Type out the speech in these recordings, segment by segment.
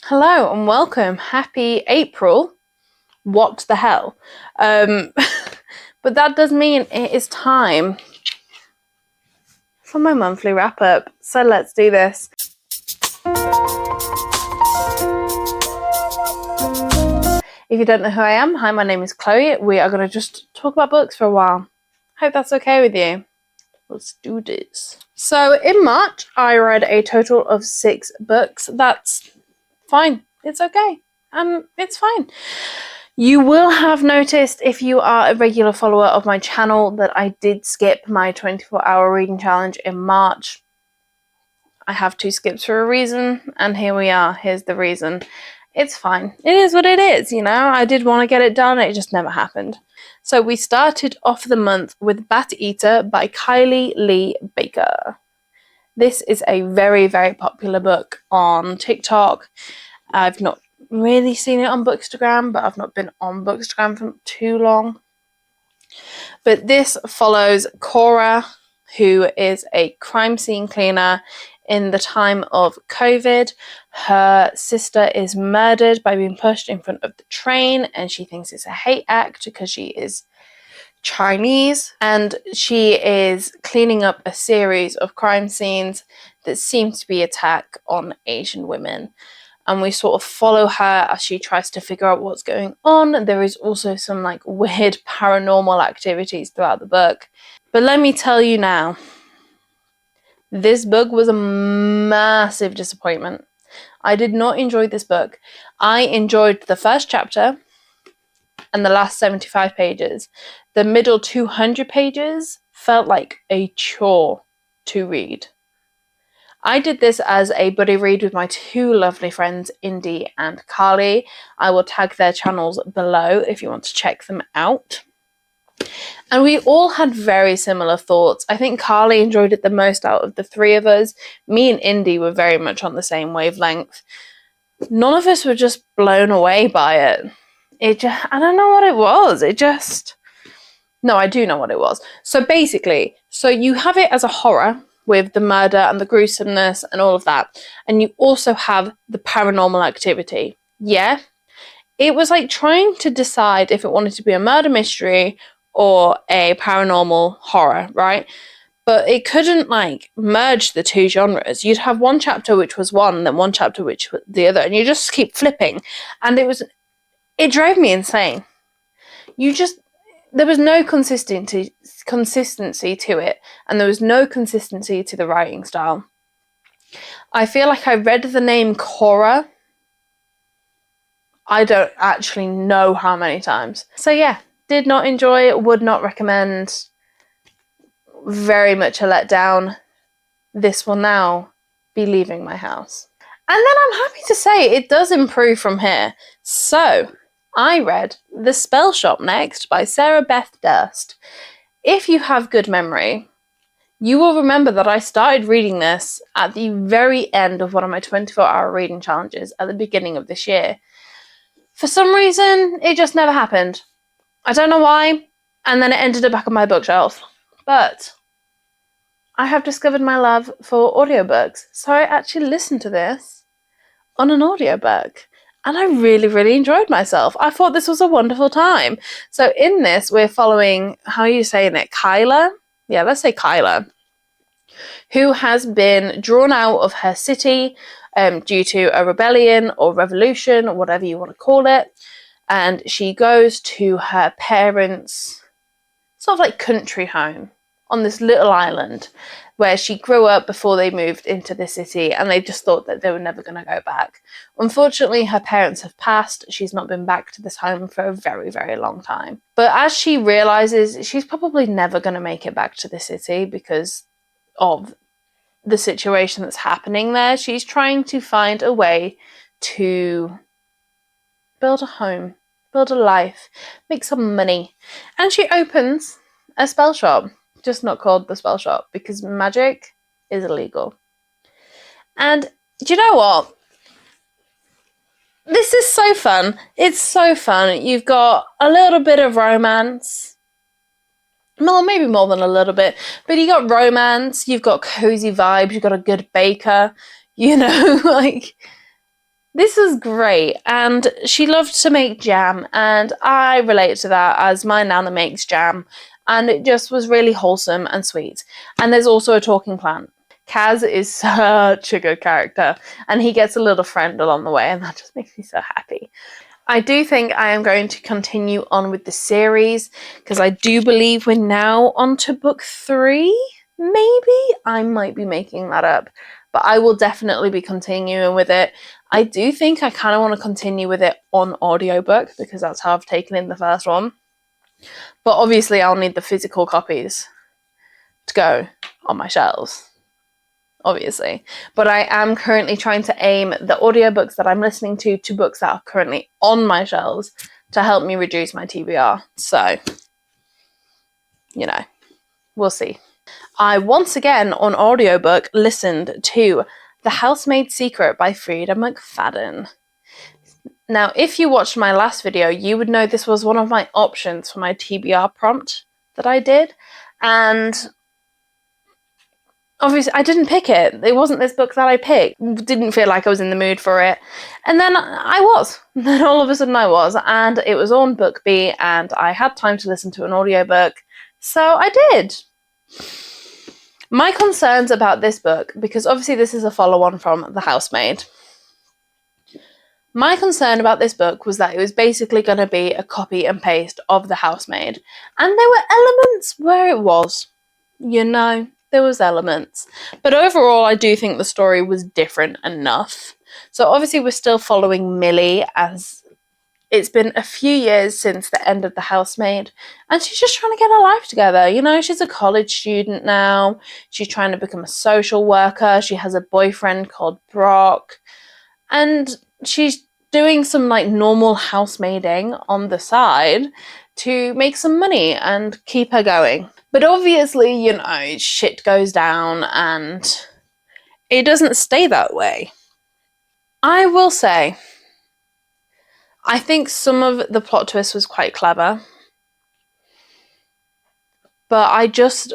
Hello and welcome. Happy April. What the hell? But that does mean it is time for my monthly wrap up. So let's do this. If you don't know who I am, hi, my name is Chloe. We are going to just talk about books for a while. Hope that's okay with you. Let's do this. So in March, I read a total of 6 books. That's fine. It's okay. It's fine. You will have noticed, if you are a regular follower of my channel, that I did skip my 24-hour reading challenge in March. I have 2 skips for a reason, and here we are. Here's the reason. It's fine. It is what it is, you know? I did want to get it done, it just never happened. So we started off the month with Bat Eater by Kylie Lee Baker. This is a very, very popular book on TikTok. I've not really seen it on Bookstagram, but I've not been on Bookstagram for too long. But this follows Cora, who is a crime scene cleaner in the time of COVID. Her sister is murdered by being pushed in front of the train, and she thinks it's a hate act because she is Chinese, and she is cleaning up a series of crime scenes that seem to be attack on Asian women. And we sort of follow her as she tries to figure out what's going on. There is also some weird paranormal activities throughout the book. But let me tell you now, this book was a massive disappointment. I did not enjoy this book. I enjoyed the first chapter and the last 75 pages. The middle 200 pages felt like a chore to read. I did this as a buddy read with my 2 lovely friends, Indy and Carly. I will tag their channels below if you want to check them out. And we all had very similar thoughts. I think Carly enjoyed it the most out of the 3 of us. Me and Indy were very much on the same wavelength. None of us were just blown away by it. I don't know what it was. No, I do know what it was. So basically, you have it as a horror with the murder and the gruesomeness and all of that. And you also have the paranormal activity. Yeah. It was like trying to decide if it wanted to be a murder mystery or a paranormal horror, right? But it couldn't merge the 2 genres. You'd have one chapter which was one, then one chapter which was the other, and you just keep flipping. And it drove me insane. There was no consistency to it, and there was no consistency to the writing style. I feel like I read the name Cora, I don't actually know how many times. So yeah, did not enjoy it, would not recommend. Very much a letdown. This will now be leaving my house. And then I'm happy to say it does improve from here. So I read The Spell Shop next by Sarah Beth Durst. If you have good memory, you will remember that I started reading this at the very end of one of my 24-hour reading challenges at the beginning of this year. For some reason, it just never happened. I don't know why, and then it ended up back on my bookshelf. But I have discovered my love for audiobooks, so I actually listened to this on an audiobook. And I really, really enjoyed myself. I thought this was a wonderful time. So in this, we're following, how are you saying it, Kyla? Yeah, let's say Kyla, who has been drawn out of her city due to a rebellion or revolution, or whatever you want to call it. And she goes to her parents' sort of country home on this little island where she grew up before they moved into the city, and they just thought that they were never going to go back. Unfortunately, her parents have passed. She's not been back to this home for a very, very long time. But as she realizes she's probably never going to make it back to the city because of the situation that's happening there, she's trying to find a way to build a home, build a life, make some money. And she opens a spell shop. Just not called the Spell Shop because magic is illegal. And do you know what? This is so fun. It's so fun. You've got a little bit of romance. Well, maybe more than a little bit. But you got romance. You've got cozy vibes. You've got a good baker. You know, This was great, and she loved to make jam, and I relate to that as my nana makes jam, and it just was really wholesome and sweet. And there's also a talking plant. Kaz is such a good character, and he gets a little friend along the way, and that just makes me so happy. I do think I am going to continue on with the series, because I do believe we're now on to book 3, maybe? I might be making that up, but I will definitely be continuing with it. I do think I kind of want to continue with it on audiobook, because that's how I've taken in the first one. But obviously I'll need the physical copies to go on my shelves, obviously. But I am currently trying to aim the audiobooks that I'm listening to books that are currently on my shelves to help me reduce my TBR. So, you know, we'll see. I once again on audiobook listened to The Housemaid's Secret by Freida McFadden. Now, if you watched my last video, you would know this was one of my options for my TBR prompt that I did. And obviously, I didn't pick it. It wasn't this book that I picked. Didn't feel like I was in the mood for it. And then I was. Then all of a sudden I was. And it was on BookBee, and I had time to listen to an audiobook. So I did. My concerns about this book, because obviously this is a follow-on from The Housemaid. My concern about this book was that it was basically going to be a copy and paste of The Housemaid. And there were elements where it was. You know, there was elements. But overall, I do think the story was different enough. So obviously we're still following Millie, as it's been a few years since the end of The Housemaid, and she's just trying to get her life together. You know, she's a college student now. She's trying to become a social worker. She has a boyfriend called Brock. And she's doing some like normal housemaiding on the side to make some money and keep her going. But obviously, you know, shit goes down and it doesn't stay that way. I will say, I think some of the plot twist was quite clever. But I don't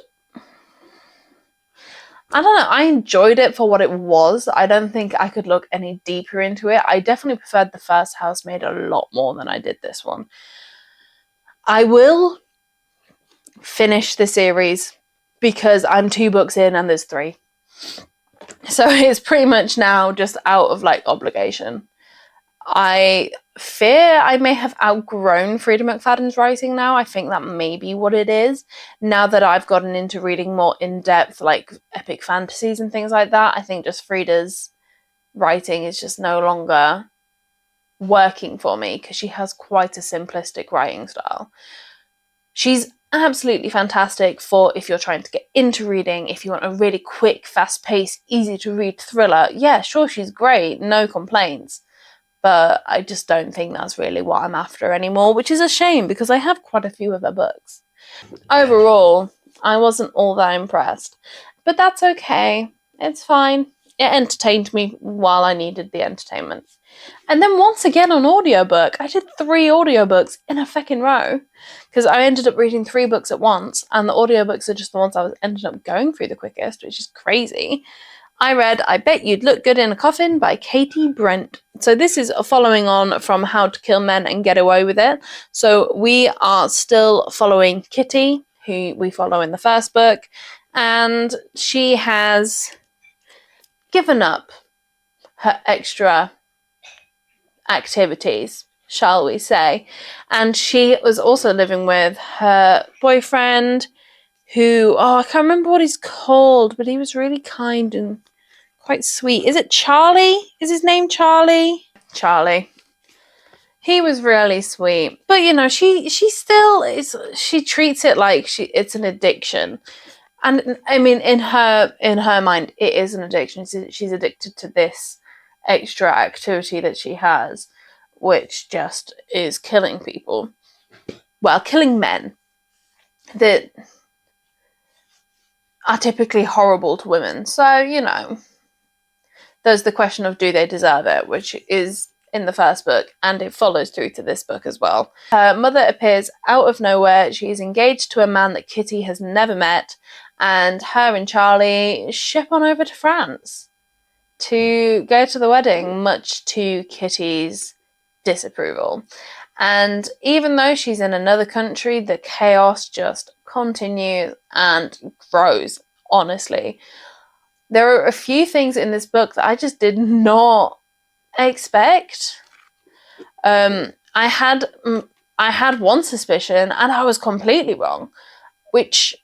know, I enjoyed it for what it was. I don't think I could look any deeper into it. I definitely preferred the first Housemaid a lot more than I did this one. I will finish the series because I'm 2 books in and there's 3. So it's pretty much now just out of like obligation. I fear I may have outgrown Freida McFadden's writing now. I think that may be what it is. Now that I've gotten into reading more in-depth, like epic fantasies and things like that, I think just Freida's writing is just no longer working for me, because she has quite a simplistic writing style. She's absolutely fantastic for if you're trying to get into reading, if you want a really quick, fast-paced, easy-to-read thriller. Yeah, sure, she's great, no complaints. But I just don't think that's really what I'm after anymore, which is a shame because I have quite a few of her books. Overall, I wasn't all that impressed. But that's okay. It's fine. It entertained me while I needed the entertainment. And then once again on audiobook, I did 3 audiobooks in a feckin' row. Because I ended up reading 3 books at once, and the audiobooks are just the ones I ended up going through the quickest, which is crazy. I read I Bet You'd Look Good in a Coffin by Katie Brent. So this is following on from How to Kill Men and Get Away with It. So we are still following Kitty, who we follow in the first book, and she has given up her extra activities, shall we say. And she was also living with her boyfriend, who, I can't remember what he's called, but he was really kind and quite sweet. Is it Charlie? Is his name Charlie? Charlie. He was really sweet. But you know, she still is, she treats it like it's an addiction. And I mean, in her mind, it is an addiction. She's addicted to this extra activity that she has, which just is killing people. Well, killing men that are typically horrible to women. So, you know, there's the question of do they deserve it, which is in the first book, and it follows through to this book as well. Her mother appears out of nowhere. She is engaged to a man that Kitty has never met, and her and Charlie ship on over to France. to go to the wedding, much to Kitty's disapproval. And even though she's in another country, the chaos just continues and grows, honestly. There are a few things in this book that I just did not expect. I had one suspicion and I was completely wrong, which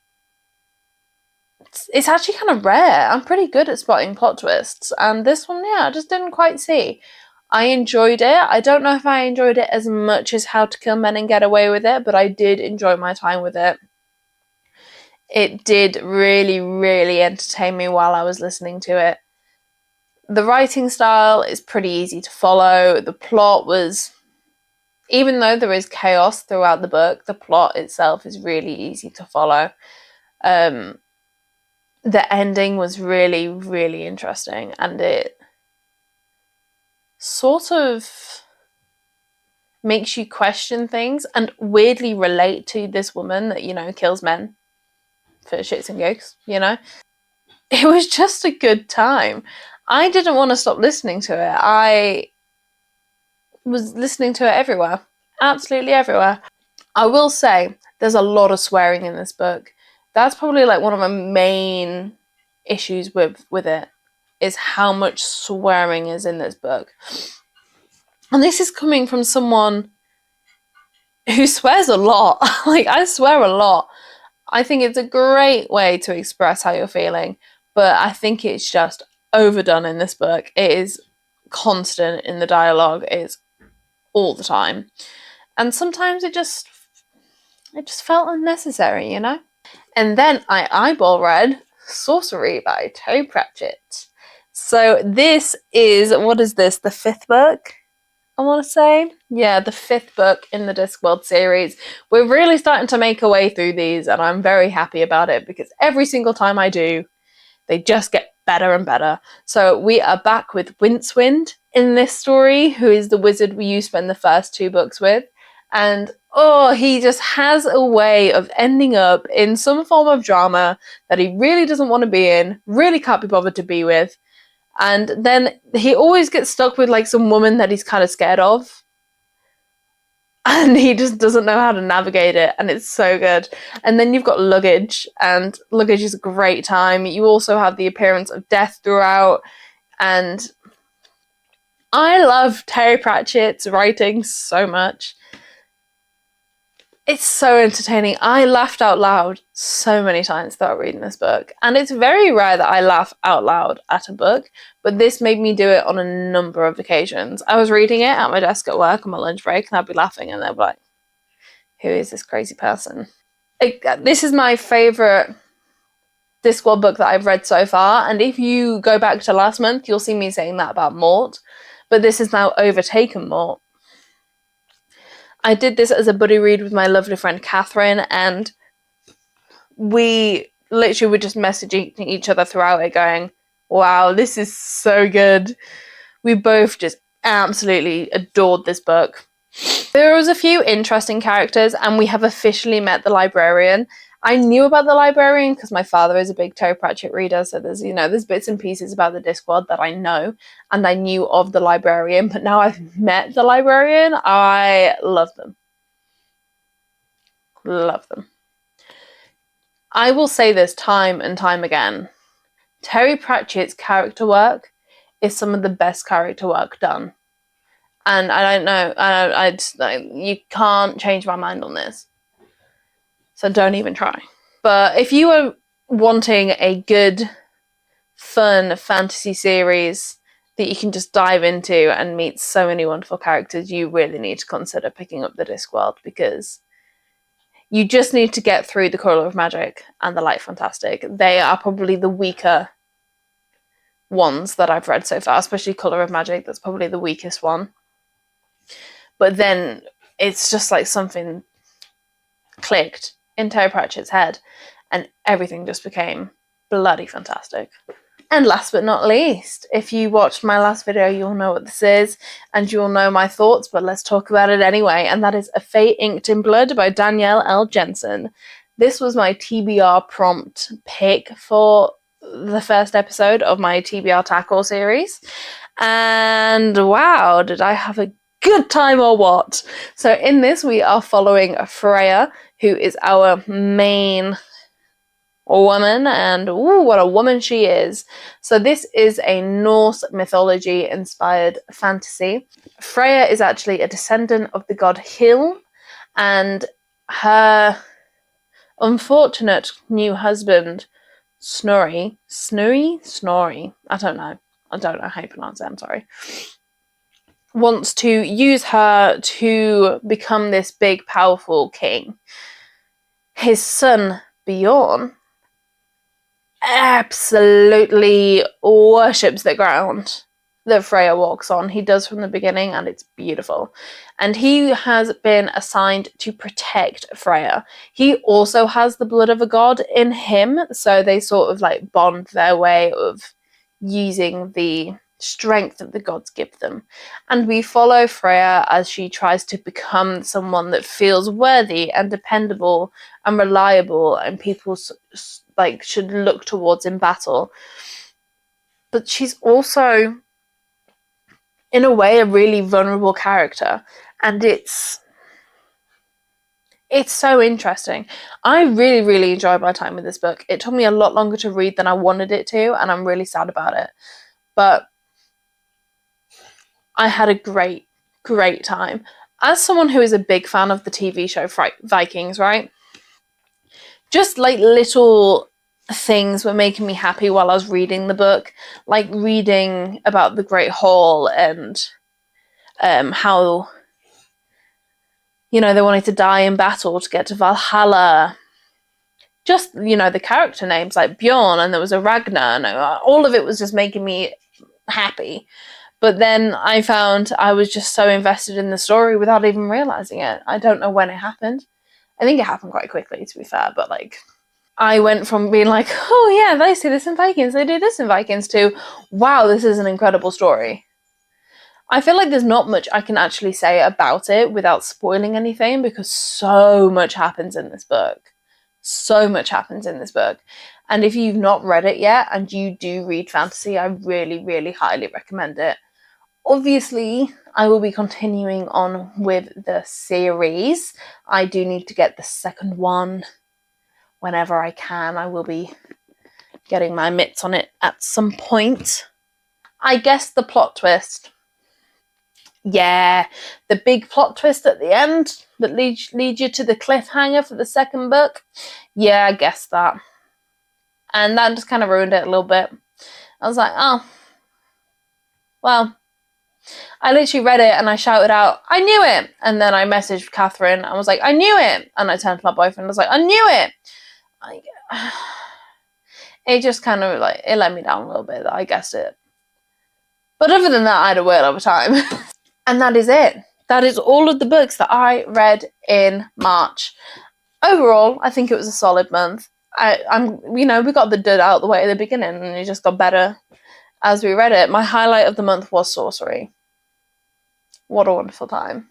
it's actually kind of rare. I'm pretty good at spotting plot twists, and this one, I just didn't quite see. I enjoyed it. I don't know if I enjoyed it as much as How to Kill Men and Get Away with It, but I did enjoy my time with it. It did really, really entertain me while I was listening to it. The writing style is pretty easy to follow. The plot was, even though there is chaos throughout the book, the plot itself is really easy to follow. The ending was really, really interesting, and it sort of makes you question things and weirdly relate to this woman that, kills men for shits and gigs, It was just a good time. I didn't want to stop listening to it. I was listening to it everywhere. Absolutely everywhere. I will say, there's a lot of swearing in this book. That's probably like one of my main issues with it, is how much swearing is in this book. And this is coming from someone who swears a lot. Like, I swear a lot. I think it's a great way to express how you're feeling, but I think it's just overdone in this book. It is constant in the dialogue. It's all the time. And sometimes it just felt unnecessary, And then I eyeball read Sorcery by Terry Pratchett. So this is, what is this, the 5th book, I want to say? Yeah, the 5th book in the Discworld series. We're really starting to make our way through these, and I'm very happy about it, because every single time I do, they just get better and better. So we are back with Rincewind in this story, who is the wizard you spend the first 2 books with. And he just has a way of ending up in some form of drama that he really doesn't want to be in, really can't be bothered to be with. And then he always gets stuck with like some woman that he's kind of scared of. And he just doesn't know how to navigate it, and it's so good. And then you've got Luggage, and Luggage is a great time. You also have the appearance of death throughout, and I love Terry Pratchett's writing so much. It's so entertaining. I laughed out loud so many times throughout reading this book. And it's very rare that I laugh out loud at a book, but this made me do it on a number of occasions. I was reading it at my desk at work on my lunch break, and I'd be laughing, and they'd be like, who is this crazy person? This is my favourite Discworld book that I've read so far, and if you go back to last month, you'll see me saying that about Mort, but this has now overtaken Mort. I did this as a buddy read with my lovely friend Catherine, and we literally were just messaging each other throughout it going, wow, this is so good. We both just absolutely adored this book. There was a few interesting characters, and we have officially met the librarian. I knew about the librarian because my father is a big Terry Pratchett reader, so there's bits and pieces about the Discworld that I know, and I knew of the librarian, but now I've met the librarian, I love them. Love them. I will say this time and time again. Terry Pratchett's character work is some of the best character work done. And I don't know, you can't change my mind on this. So don't even try. But if you are wanting a good, fun fantasy series that you can just dive into and meet so many wonderful characters, you really need to consider picking up the Discworld, because you just need to get through The Colour of Magic and The Light Fantastic. They are probably the weaker ones that I've read so far, especially Colour of Magic. That's probably the weakest one. But then it's just like something clicked in Terry Pratchett's head, and everything just became bloody fantastic. And last but not least, if you watched my last video, you'll know what this is, and you'll know my thoughts, but let's talk about it anyway, and that is A Fate Inked in Blood by Danielle L. Jensen. This was my TBR prompt pick for the first episode of my TBR Tackle series. And wow, did I have a good time or what? So in this, we are following Freya, who is our main woman, and ooh, what a woman she is. So this is a Norse mythology inspired fantasy. Freya is actually a descendant of the god Hil, and her unfortunate new husband Snorri, I don't know how you pronounce it, I'm sorry, wants to use her to become this big powerful king. His son Bjorn absolutely worships the ground that Freya walks on. He does from the beginning, and it's beautiful. And he has been assigned to protect Freya. He also has the blood of a god in him, so they sort of like bond their way of using the strength that the gods give them. And we follow Freya as she tries to become someone that feels worthy and dependable and reliable, and people like should look towards in battle. But she's also, in a way, a really vulnerable character, and it's so interesting. I really enjoyed my time with this book. It took me a lot longer to read than I wanted it to, and I'm really sad about it, but I had a great time. As someone who is a big fan of the TV show Vikings, right? Just like little things were making me happy while I was reading the book, like reading about the Great Hall and how, you know, they wanted to die in battle to get to Valhalla. Just, you know, the character names like Bjorn, and there was a Ragnar, and all of it was just making me happy. But then I found I was just so invested in the story without even realizing it. I don't know when it happened. I think it happened quite quickly, to be fair, but like, I went from being like, oh yeah, they see this in Vikings, they do this in Vikings, to wow, this is an incredible story. I feel like there's not much I can actually say about it without spoiling anything, because so much happens in this book. So much happens in this book. And if you've not read it yet and you do read fantasy, I really highly recommend it. Obviously, I will be continuing on with the series. I do need to get the second one whenever I can. I will be getting my mitts on it at some point. I guess the plot twist. Yeah, the big plot twist at the end that leads you to the cliffhanger for the second book. Yeah, I guess that. And that just kind of ruined it a little bit. I was like, oh, well, I literally read it and I shouted out, I knew it. And then I messaged Catherine and was like, I knew it. And I turned to my boyfriend and was like, I knew it. It just kind of like, it let me down a little bit that I guessed it. But other than that, I had a whale of a time. And that is it. That is all of the books that I read in March. Overall, I think it was a solid month. We got the dud out of the way at the beginning, and it just got better as we read it. My highlight of the month was Sorcery. What a wonderful time.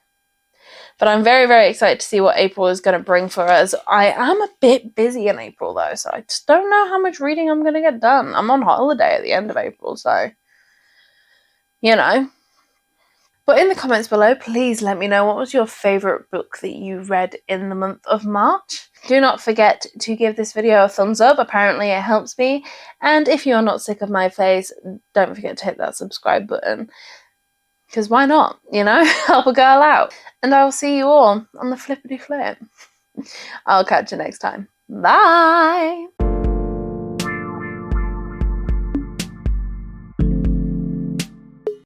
But I'm very excited to see what April is going to bring for us. I am a bit busy in April, though, so I just don't know how much reading I'm going to get done. I'm on holiday at the end of April, so, you know. But in the comments below, please let me know what was your favourite book that you read in the month of March. Do not forget to give this video a thumbs up. Apparently it helps me. And if you're not sick of my face, don't forget to hit that subscribe button. Because why not, you know? Help a girl out. And I will see you all on the flippity flip. I'll catch you next time. Bye!